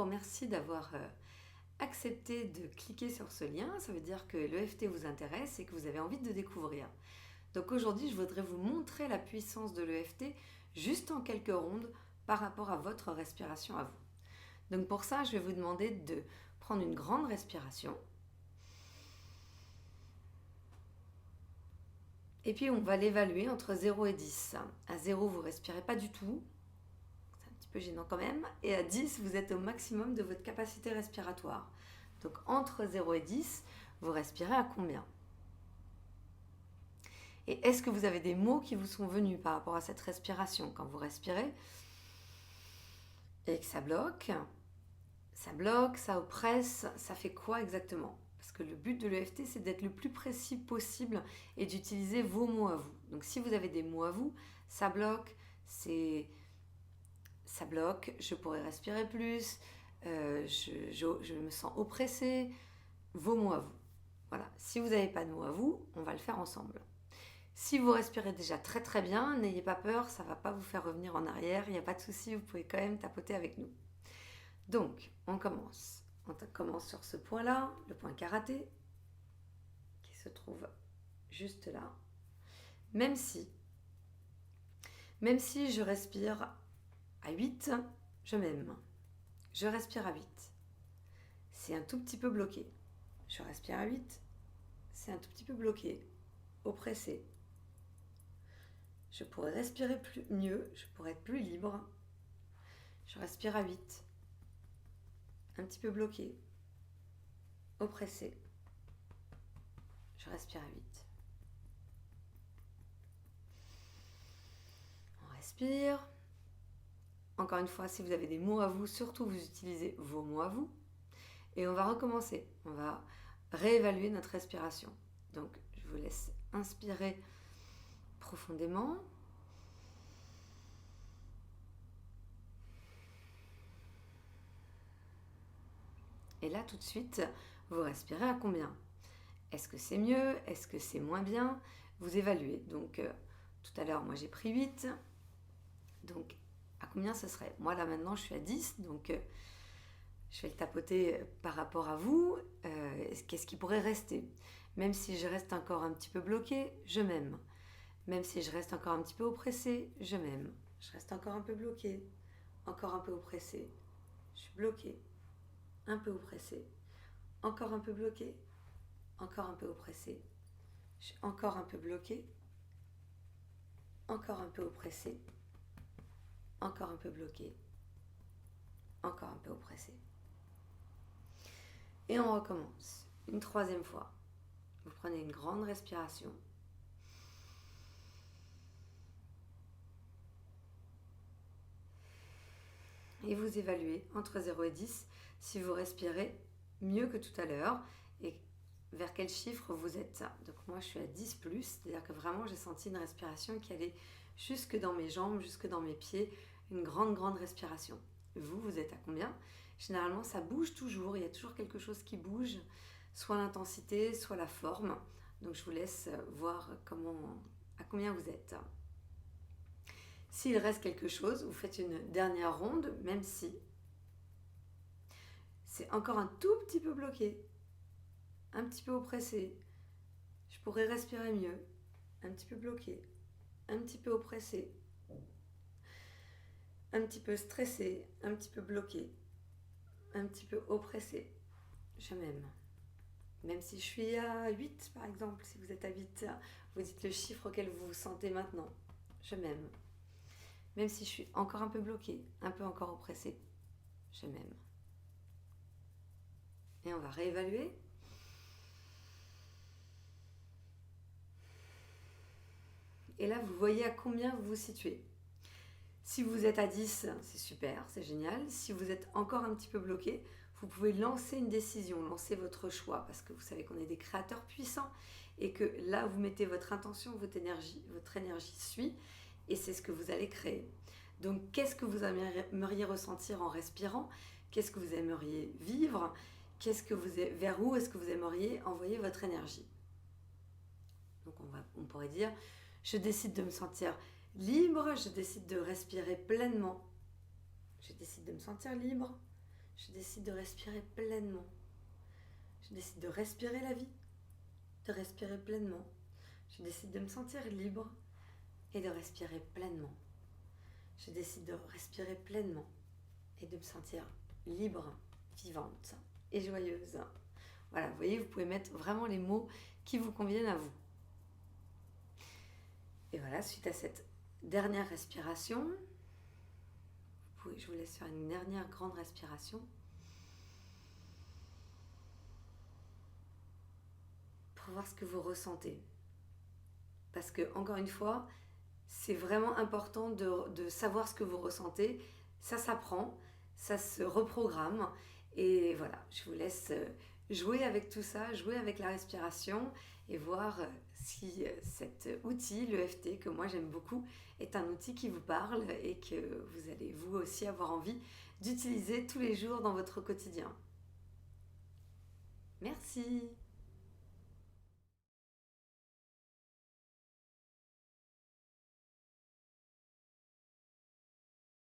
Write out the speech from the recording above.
vous remercie d'avoir accepté de cliquer sur ce lien. Ça veut dire que l'EFT vous intéresse et que vous avez envie de découvrir. Donc aujourd'hui, je voudrais vous montrer la puissance de l'EFT juste en quelques rondes par rapport à votre respiration à vous. Donc pour ça, je vais vous demander de prendre une grande respiration. Et puis on va l'évaluer entre 0 et 10. À 0, vous ne respirez pas du tout. C'est un petit peu gênant quand même. Et à 10, vous êtes au maximum de votre capacité respiratoire. Donc entre 0 et 10, vous respirez à combien? Et est-ce que vous avez des mots qui vous sont venus par rapport à cette respiration quand vous respirez et que ça bloque, ça oppresse, ça fait quoi exactement? Parce que le but de l'EFT, c'est d'être le plus précis possible et d'utiliser vos mots à vous. Donc si vous avez des mots à vous, ça bloque, ça bloque, je pourrais respirer plus, je me sens oppressée, vos mots à vous. Voilà, si vous n'avez pas de mots à vous, on va le faire ensemble. Si vous respirez déjà très très bien, n'ayez pas peur, ça ne va pas vous faire revenir en arrière, il n'y a pas de souci, vous pouvez quand même tapoter avec nous. Donc, on commence. On commence sur ce point-là, le point karaté, qui se trouve juste là. Même si je respire à 8, je m'aime. Je respire à 8. C'est un tout petit peu bloqué. Je respire à 8, c'est un tout petit peu bloqué, oppressé. Je pourrais respirer mieux, je pourrais être plus libre. Je respire à 8. Un petit peu bloqué, oppressé. Je respire à 8. On respire. Encore une fois, si vous avez des mots à vous, surtout vous utilisez vos mots à vous. Et on va recommencer. On va réévaluer notre respiration. Donc, je vous laisse inspirer profondément. Et là, tout de suite, vous respirez à combien? Est-ce que c'est mieux? Est-ce que c'est moins bien? Vous évaluez. Donc, tout à l'heure, moi, j'ai pris 8. Donc, à combien ce serait? Moi, là, maintenant, je suis à 10. Donc, je vais le tapoter par rapport à vous. Qu'est-ce qui pourrait rester? Même si je reste encore un petit peu bloqué, je m'aime. Même si je reste encore un petit peu oppressé, je m'aime. Je reste encore un peu bloqué, encore un peu oppressé. Je suis bloqué, un peu oppressé, encore un peu bloqué, encore un peu oppressé. Je suis encore un peu bloqué, encore un peu oppressé, encore un peu bloqué, encore un peu oppressé. Et on recommence une troisième fois. Vous prenez une grande respiration. Et vous évaluez entre 0 et 10 si vous respirez mieux que tout à l'heure et vers quel chiffre vous êtes. Donc moi je suis à 10+, c'est-à-dire que vraiment j'ai senti une respiration qui allait jusque dans mes jambes, jusque dans mes pieds, une grande respiration. Vous êtes à combien? Généralement ça bouge toujours, il y a toujours quelque chose qui bouge, soit l'intensité, soit la forme. Donc je vous laisse voir à combien vous êtes. S'il reste quelque chose, vous faites une dernière ronde, même si c'est encore un tout petit peu bloqué, un petit peu oppressé. Je pourrais respirer mieux, un petit peu bloqué, un petit peu oppressé, un petit peu stressé, un petit peu bloqué, un petit peu oppressé. Je m'aime. Même si je suis à 8 par exemple, si vous êtes à 8, vous dites le chiffre auquel vous vous sentez maintenant. Je m'aime. Même si je suis encore un peu bloqué, un peu encore oppressé, je m'aime. Et on va réévaluer. Et là, vous voyez à combien vous vous situez. Si vous êtes à 10, c'est super, c'est génial. Si vous êtes encore un petit peu bloqué, vous pouvez lancer une décision, lancer votre choix, parce que vous savez qu'on est des créateurs puissants et que là, vous mettez votre intention, votre énergie suit et c'est ce que vous allez créer. Donc, qu'est-ce que vous aimeriez ressentir en respirant? Qu'est-ce que vous aimeriez vivre? Vers où est-ce que vous aimeriez envoyer votre énergie? Donc, on pourrait dire, je décide de me sentir libre, je décide de respirer pleinement. Je décide de me sentir libre. Je décide de respirer pleinement. Je décide de respirer la vie, de respirer pleinement. Je décide de me sentir libre et de respirer pleinement. Je décide de respirer pleinement et de me sentir libre, vivante et joyeuse. Voilà, vous voyez, vous pouvez mettre vraiment les mots qui vous conviennent à vous. Et voilà, suite à cette dernière respiration, je vous laisse faire une dernière grande respiration. Pour voir ce que vous ressentez. Parce que, encore une fois, c'est vraiment important de savoir ce que vous ressentez. Ça s'apprend, ça se reprogramme. Et voilà, je vous laisse jouer avec tout ça, jouer avec la respiration et voir si cet outil, l'EFT, que moi j'aime beaucoup, est un outil qui vous parle et que vous allez vous aussi avoir envie d'utiliser tous les jours dans votre quotidien. Merci.